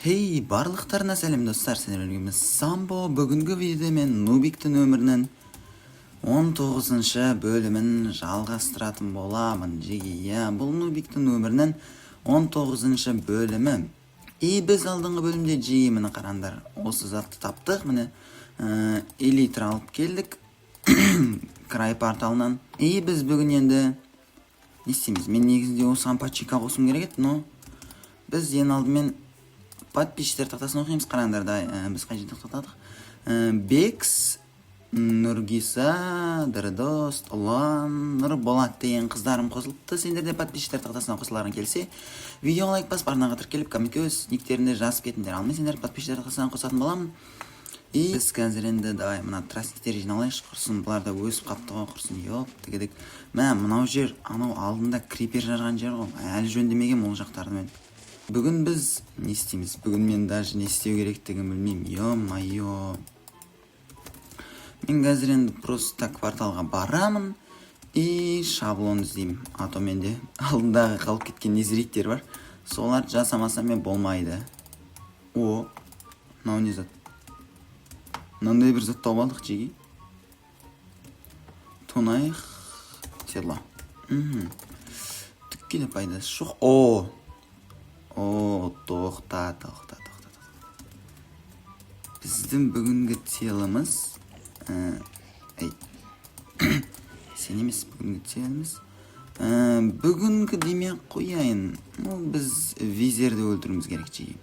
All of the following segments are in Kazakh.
Хей, барлықтарына сәлем достар, сіздермен Самбо. Бүгінгі видеода мен Нубиктің өмірінің 19-шы бөлімін жалғастыратын боламын. Бұл Нубиктің өмірінің 19-шы бөлімі. Біз алдыңғы бөлімде міне қараңдар, осы затты таптық, міне элитр алып келдік край порталынан. Біз бүгін енді не істейміз? Мен негізінде осыған патчика қосым керек еді, но біз ең алдымен подписчиктер тақтасын оқимыз. Қараңдарда біз қай жерде тоқтадық? Бекс, Нұргиса, Дырдос, Ұлан, Нұрболат деген қыздарым қосылыпты. Сендер де подписчиктер тақтасына қосыларың келсе, видео лайк басып, арнаға қатыр келіп, комментке өз никтерінде жазып кетіңдер. Ал мен сендер подписчиктер тақтасына қосатын боламын. Біз қазір енді давай мына трастиктер жиналайықшы, құрсын, бұлар да өсіп қапты ғой, құрсын. Йоп, тігідік. Мынау жер, анау алдында крипер жарған жер ғой. Әлі жөндемеген ол жақтарды мен. Бүгін біз не істейміз? Бүгін мен даже не істеу керектігін білмеймін. Йо-майо. Мен қазір енді просто кварталға барамын и шаблон іздеймін. А то менде алдындағы қалып кеткен незриттер бар. Соларды жасамасам мен болмайды. Мынау не зат? Мынандай бір зат тауып алдық жеге. Тонайық. Седла. Түкке де пайдасы жоқ. Тоқта. Біздің бүгінгі целіміз сен емес, бүгінгі целіміз бүгінгі демек қояйын. Біз визерді өлтіруіміз керек жеге.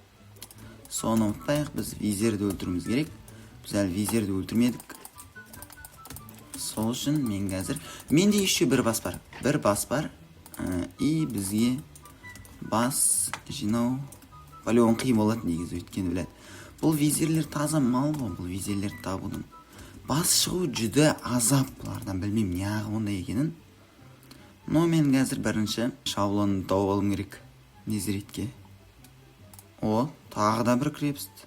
Соны ұмытпайық, біз визерді өлтіруіміз керек. Біз әлі визерді өлтірмедік. Сол үшін мен қазір менде еще бір бас бар. Бір бас бар. И бізге бас жинау полигон қиын болады негізі, өйткені біледі. Бұл визерлер таза мал ғой, бұл визерлерді табудың. Бас шығу жүді азап бұлардан, білмеймін неғып ондай екенін. Но мен қазір бірінші шаблонды тауып алым керек незретке. Тағы да бір крепст.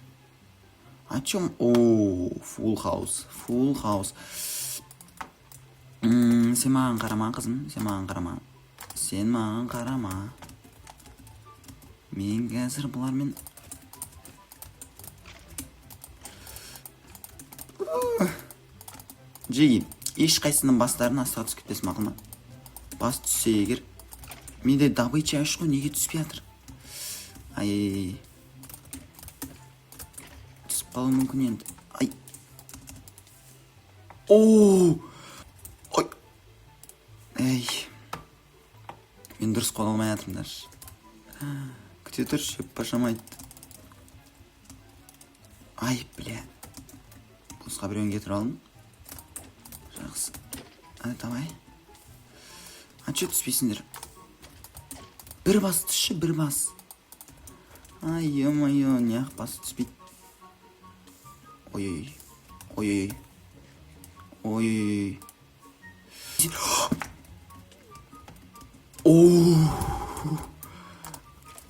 Ачом? Фулл хаус. Сен маған қарама, қызым, сен маған қарама. Мен қазір бұлармен жеге, еш қайсының бастарын астыға түсіп кетпес мақыл ма? Бас түссе егер, менде добыча үш қой, неге түспей жатыр? Түсіп қалу мүмкін енді. Мен дұрыс қол алмай жатырмдар. Күте тұр, шөп пашамайды. Бля. Босқа біреуін кетір алдым. Жақсы. Давай. Чө түспейсіңдер? Бір бас түсші, бір бас. Ё-майо, неғып басы түспейді. Ой.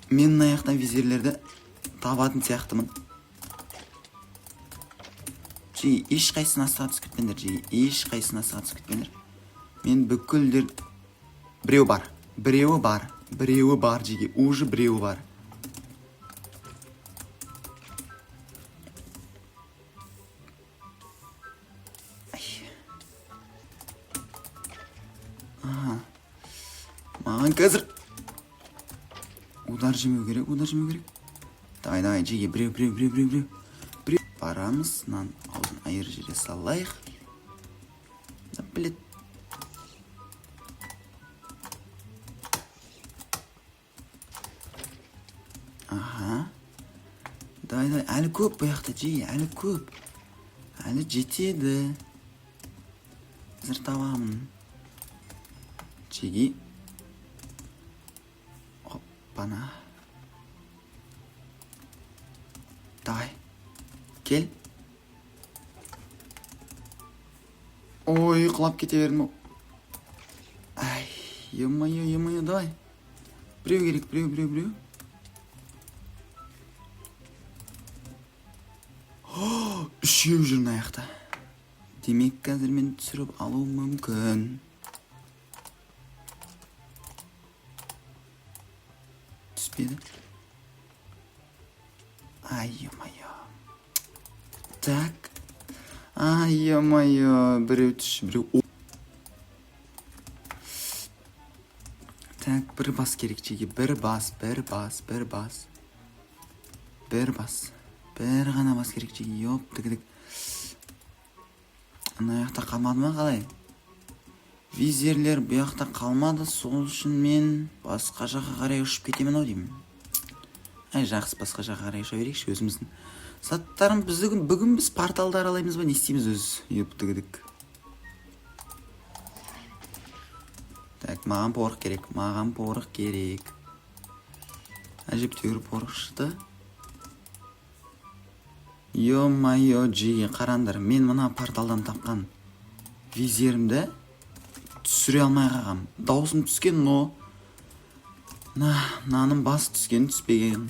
Мен аяқтан визерлерді табатын сияқтымын. Еш қайсына астыға түсіп кетпендер. Мен бүкілдер біреуі бар жеге, уже біреуі бар. Маған қазір удар жемеу керек. Давай, жеге, біреу. Барамыз, нан аузын айыр жере салайық. Білет. Давай, әлі көп бұяқты жеге, әлі көп. Әлі жетеді. Зір табамын. Жеге. Оппана. Давай. Кел. Құлап кете бердім. Ё-майо, давай. Біреу керек, біреу. Үшеу жүрін аяқта. Демек қазір мен түсіріп алу мүмкін. Түспеді. Ай-ё-моё. Так. Ай-ё-моё. Біреу түш, біреу... Так, бір бас керек жеге. Бір бас. Бір ғана бас керек жеге. Йоп, тігідік. Ана яқта қалмады ма қалай? Визерлер бұл яқта қалмады. Сол үшін мен басқа жаққа қарай ұшып кетемін ау деймін. Ай, жақсы, басқа жаққа қарай ұша берейікші өзіміздің. Заттарым бүгін біз порталды аралаймыз ба? Не істейміз өз? Йоп, тігідік. Так, маған порық керек. Әжептәуір порық шықты. Йо-майо, жеге қарандар. Мен мына порталдан тапқан визерімді түсіре алмай қағам. Даусым түскен, но наным бас түскен түспеген.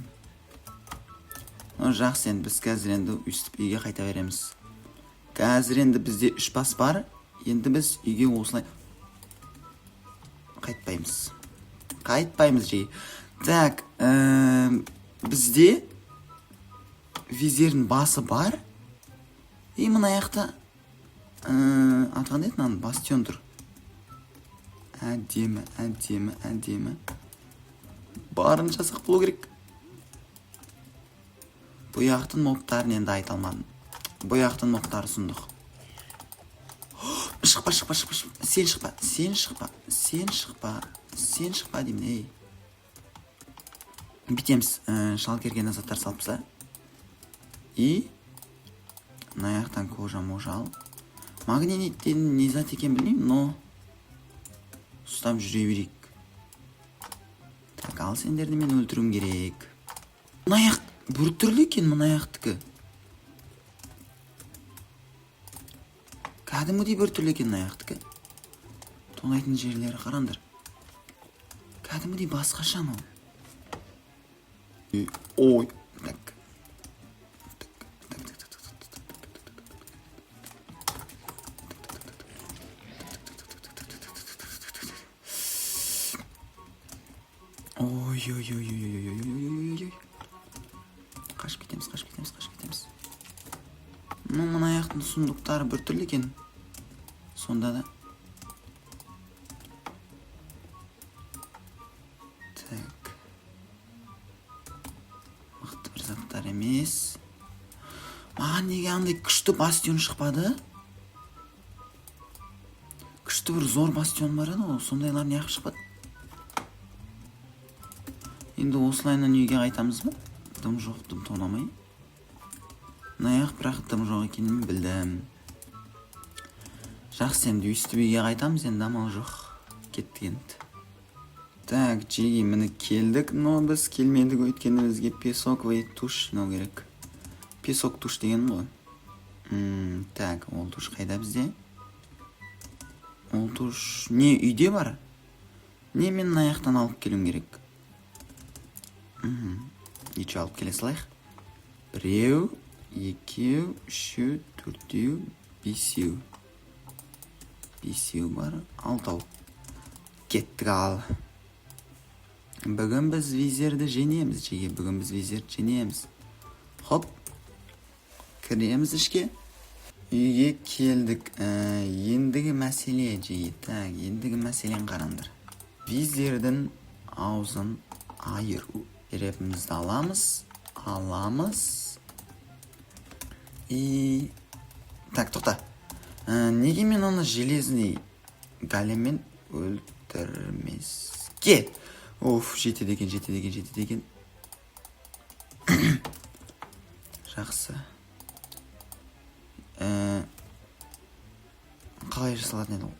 Жақсы, енді біз қазір енді өстіп үйге қайта береміз. Қазір енді бізде 3 бас бар. Енді біз үйге осылай қайтпаймыз жей. Так, бізде визердің басы бар. И мына аяқта атқан еді, мынаны бастион тұр. Әдемі. Барынша сақ болу керек. Бұяқтың моптарын енді айта алмадым. Бұяқтың моптары сұндық. Шықпа. Сен шықпа деймін, ей. Бітеміз, шал керген азаттар салыпса. И наяқтан кожа можал. Магнениттен не зат екен білмеймін, но ұстап жүре берейік. Так, ал сендерді мен өлтіруім керек. Наяқ бір түрлі екен, наяқтікі. Кәдімгідей бір түрлі екен наяқтікі. Тоңайтын жерлері қарандар. Кәдімгідей басқаша мынау. Ой, так. Ой. Қашып кетеміз. Мына аяқтың сұмдықтары бір түрлі екен. Сонда да. Так. Мықты бір заттар емес. Маған неге андай күшті бастион шықпады? Күшті бір зор бастион бар еді, ол сондайлар неғып шықпады? Енді осылайынан үйге қайтамыз ба? Дым жоқ, дым тонамай. Наяқ бірақ дым жоқ екенін білдім. Жақсы, енді өстіп үйге қайтамыз, енді амал жоқ. Кеттік енді. Так, жеге міне келдік, но біз келмедік, өйткені бізге песоковый туш жинау керек. Песок туш деген ғой. Так, ол туш қайда бізде? Ол туш не үйде бар? Не мен наяқтан алып келуім керек? Нече алып келе салайық? 1, 2, 3, 4, 5. 5 бар, 6. Кеттік ал. Бүгін біз визерді женеміз, жеге. Бүгін біз визерді женеміз. Хоп. Кіреміз ішке. Үйге келдік. Ендігі мәселе, жеге. Так, ендігі мәселен қарандар. Визердің аузын айыру. Ерепімізді аламыз. И... Так, тоқта. Неге мен оны железный големмен өлтірмеске? Оф, жетеді екен. Жақсы. Қалай жасалатын еді ол?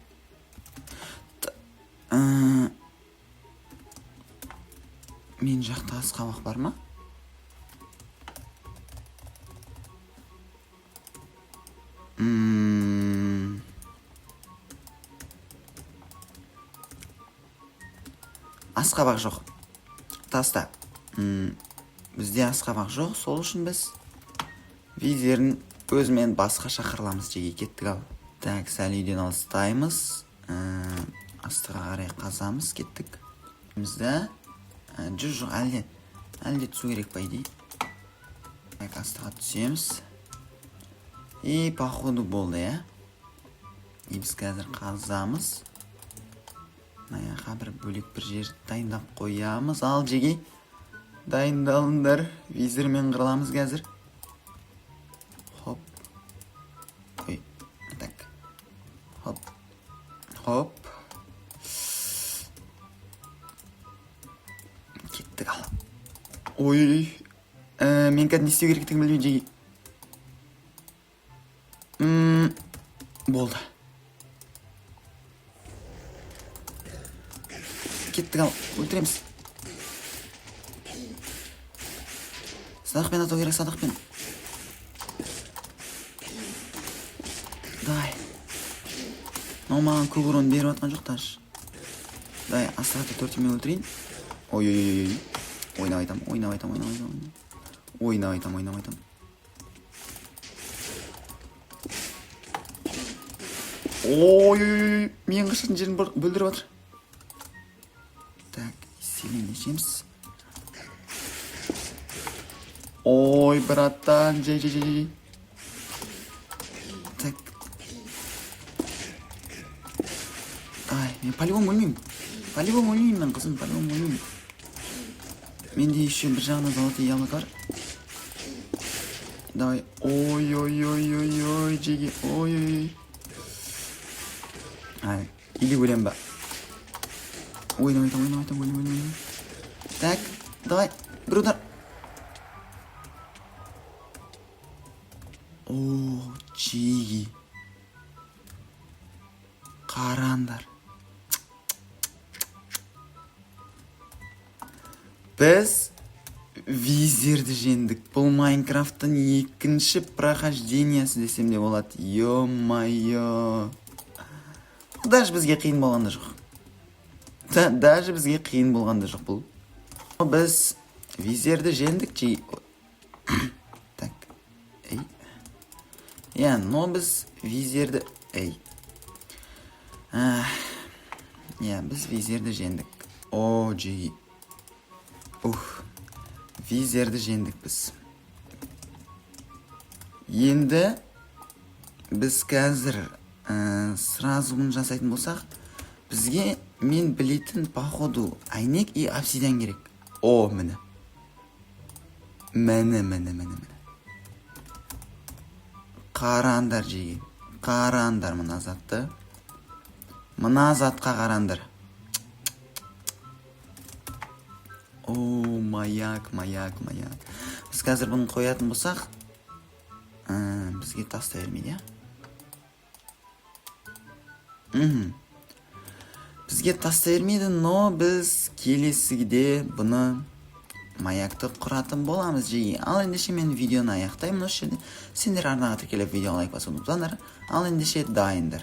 Мен жақта ас қабақ бар ма? Ас қабақ жоқ. Таста. Бізде ас қабақ жоқ, сол үшін біз визерін өзімен басқа шақырламыз, жеге. Кеттік ал. Так, сәл үйден алыстаймыз. Астыға қарай қазамыз, кеттік. Бізде жоқ, әлде түсу керек па, дейді. астыға түсеміз. И походу болды, иә. И біз қазір қазамыз. Маяға бір бөлек бір жер дайындап қоямыз. Ал жеге дайындалыңдар. Визирмен қырыламыз қазір. Хоп. Ой, так. Хоп. Хоп. Кеттік ал. Ой. Мен кәді не істеу керектігін білмей жеге. Болды. Кеттік ал. Өлтіреміз. Садақпен атау керек, садақпен. Дай. Мынау маған көп урон беріп атқан жоқ таш. Дай, астықты 4-мен өлтірейін. Ой-ой-ой-ой. Ойнап айтам. Ой-ой-ой, мен қышатын жерін бөлдіріп атыр. Так, селен ешеміз. Ой, братан, жей. Так. Ай, мен по-любому өлмеймін мен қызым, по-любому өлмеймін. Менде еще бір жағына золотый яблоко бар. Давай. Ой, жеге, ой. Ай, или өлем ба. Ойнап айтам. Так, давай, бір удар. О, жеге. Қарандар. Біз визирді жеңдік. Бұл Майнкрафттың екінші прохождениясы десем де болады. Ё-майо. Даже бізге қиын болғанда жоқ бұл. Біз визирді жеңдік жей. Так. Эй. Я, но біз визирді... Эй. Я, біз визирді жеңдік. О, жей. Визирді жеңдік біз. Енді біз қазір сразу мұны жасайтын болсақ, бізге мен білетін походу әйнек и обсидиан керек. О, міне. Қарандар жеге. Қарандар мына затты. Мына затқа қарандар. О, маяк. Біз қазір бұны қоятын болсақ, бізге таста бермейді, иә? Бізге таста бермейді, но біз келесіде бұны маякты құратын боламыз жеге. Ал ендеше мен видеоны аяқтаймын осы жерде. Сендер арнаға тіркеліп видеоға лайк басуды ұмытпаңдар. Ал ендеше дайындар.